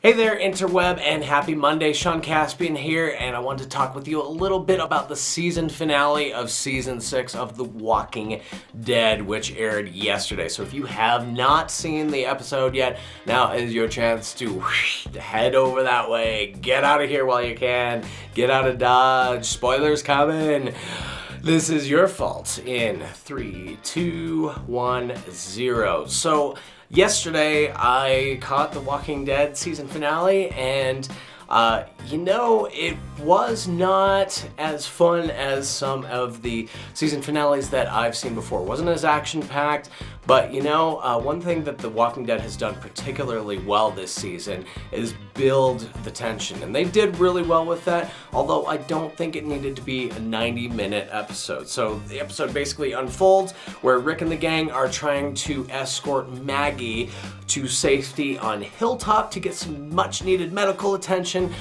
Hey there, interweb, and happy Monday. Sean Caspian here, and I wanted to talk with you a little bit about the season finale of Season 6 of The Walking Dead, which aired yesterday. So if you have not seen the episode yet, now is your chance to head over that way. Get out of here while you can. Get out of Dodge. Spoilers coming. This is your fault in 3, 2, 1, 0. So yesterday I caught The Walking Dead season finale, and it was not as fun as some of the season finales that I've seen before. It wasn't as action-packed, but one thing that The Walking Dead has done particularly well this season is build the tension, and they did really well with that, although I don't think it needed to be a 90-minute episode. So the episode basically unfolds where Rick and the gang are trying to escort Maggie to safety on Hilltop to get some much-needed medical attention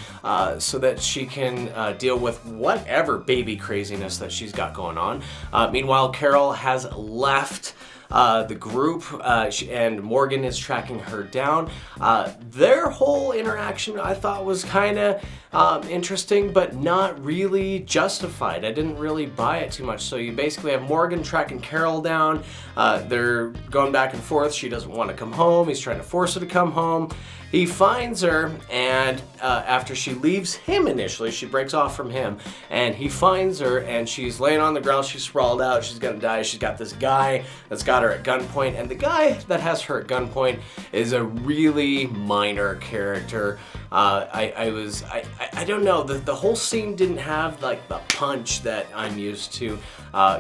so that she can deal with whatever baby craziness that she's got going on. Meanwhile, Carol has left the group, and Morgan is tracking her down. Their whole interaction I thought was kind of interesting, but not really justified. I didn't really buy it too much. So you basically have Morgan tracking Carol down. They're going back and forth. She doesn't want to come home. He's trying to force her to come home. He finds her, and after she leaves him initially, she breaks off from him, and he finds her, and she's laying on the ground, she's sprawled out, she's gonna die. She's got this guy that's got her at gunpoint, and the guy that has her at gunpoint is a really minor character. I don't know, the whole scene didn't have like the punch that I'm used to.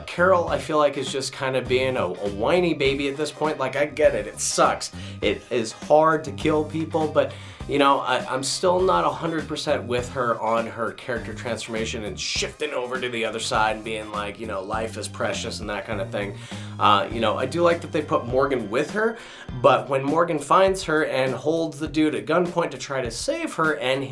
Carol, I feel like, is just kind of being a whiny baby at this point. Like, I get it, it sucks. It is hard to kill people, but I'm still not 100% with her on her character transformation and shifting over to the other side and being like, life is precious and that kind of thing. I do like that they put Morgan with her, but when Morgan finds her and holds the dude at gunpoint to try to save her, and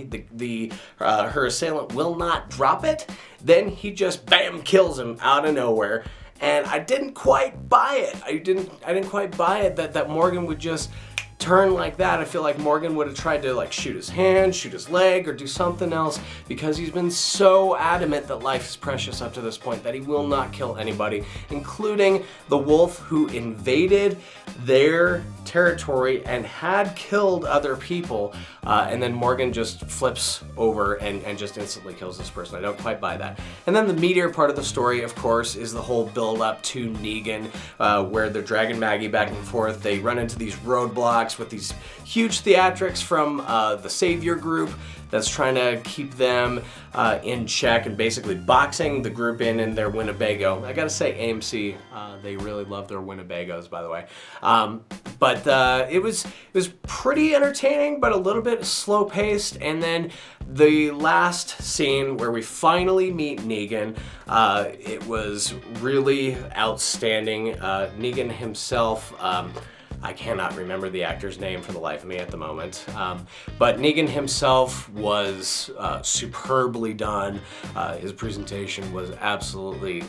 her assailant will not drop it, then he just bam kills him out of nowhere. And I didn't quite buy it. I didn't quite buy it that Morgan would just turn like that. I feel like Morgan would have tried to shoot his hand, shoot his leg, or do something else, because he's been so adamant that life is precious up to this point that he will not kill anybody, including the wolf who invaded their territory and had killed other people, and then Morgan just flips over and just instantly kills this person. I don't quite buy that. And then the meatier part of the story, of course, is the whole build up to Negan, where they're dragging Maggie back and forth. They run into these roadblocks with these huge theatrics from the Savior group that's trying to keep them in check and basically boxing the group in their Winnebago. I gotta say, AMC, they really love their Winnebagos, by the way. But it was pretty entertaining, but a little bit slow paced. And then the last scene where we finally meet Negan, it was really outstanding. Negan himself, I cannot remember the actor's name for the life of me at the moment. But Negan himself was superbly done. His presentation was absolutely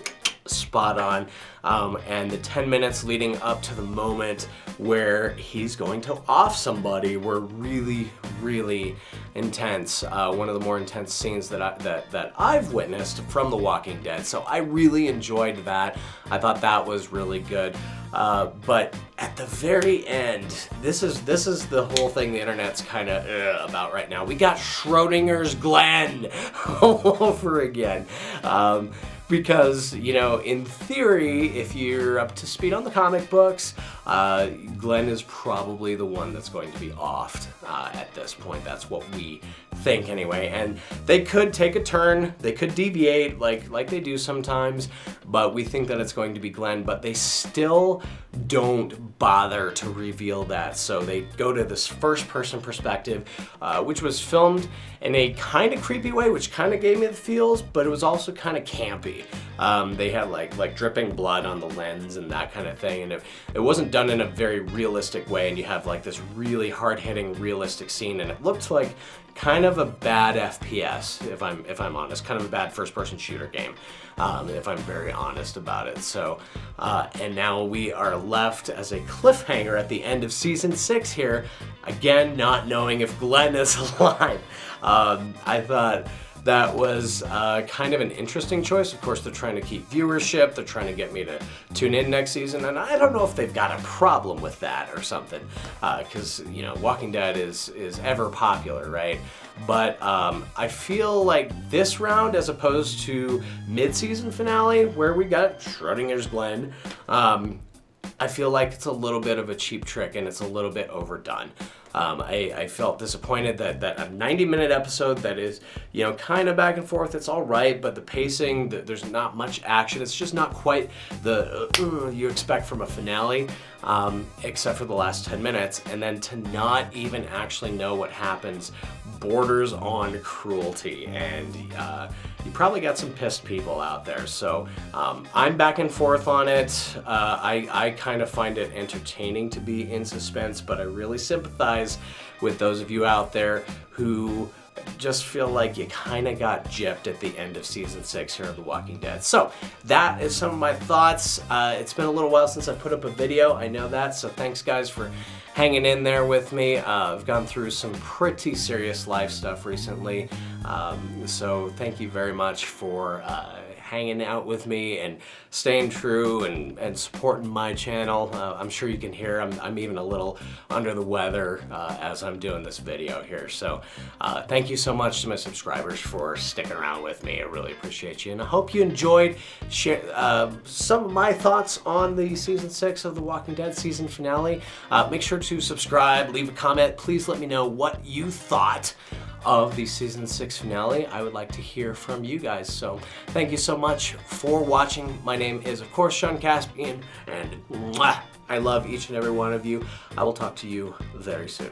spot on. And the 10 minutes leading up to the moment where he's going to off somebody were really, really intense. One of the more intense scenes that I've witnessed from The Walking Dead. So I really enjoyed that. I thought that was really good. But at the very end, this is the whole thing the internet's kind of about right now. We got Schrodinger's Glenn all over again. Because, in theory, if you're up to speed on the comic books, Glenn is probably the one that's going to be offed at this point. That's what we think anyway. And they could take a turn, they could deviate like they do sometimes, but we think that it's going to be Glenn, but they still don't bother to reveal that. So they go to this first person perspective, which was filmed in a kind of creepy way, which kind of gave me the feels, but it was also kind of campy. They had like dripping blood on the lens and that kind of thing, and it wasn't done in a very realistic way, and you have this really hard-hitting realistic scene, and it looked like kind of a bad FPS, if I'm honest, kind of a bad first-person shooter game, if I'm very honest about it. So, and now we are left as a cliffhanger at the end of season 6 here, again not knowing if Glenn is alive. I thought that was kind of an interesting choice. Of course, they're trying to keep viewership. They're trying to get me to tune in next season, and I don't know if they've got a problem with that or something, because you know, Walking Dead is ever popular, right? But I feel like this round, as opposed to mid-season finale where we got Schrodinger's Glenn, I feel like it's a little bit of a cheap trick and it's a little bit overdone. I felt disappointed that a 90-minute episode that is, you know, kind of back and forth, it's all right, but the pacing, there's not much action. It's just not quite the you expect from a finale, except for the last 10 minutes, and then to not even actually know what happens borders on cruelty, and you probably got some pissed people out there. So I'm back and forth on it. I kind of find it entertaining to be in suspense, but I really sympathize with those of you out there who just feel like you kind of got gypped at the end of season 6 here of The Walking Dead. So that is some of my thoughts. It's been a little while since I put up a video, I know that, so thanks guys for hanging in there with me. I've gone through some pretty serious life stuff recently, so thank you very much for hanging out with me and staying true and supporting my channel. I'm sure you can hear I'm even a little under the weather as I'm doing this video here. So thank you so much to my subscribers for sticking around with me. I really appreciate you, and I hope you enjoyed some of my thoughts on the season 6 of The Walking Dead season finale. Make sure to subscribe, leave a comment. Please let me know what you thought of the season 6 finale. I would like to hear from you guys. So thank you so much for watching. My name is, of course, Sean Caspian, and I love each and every one of you. I will talk to you very soon.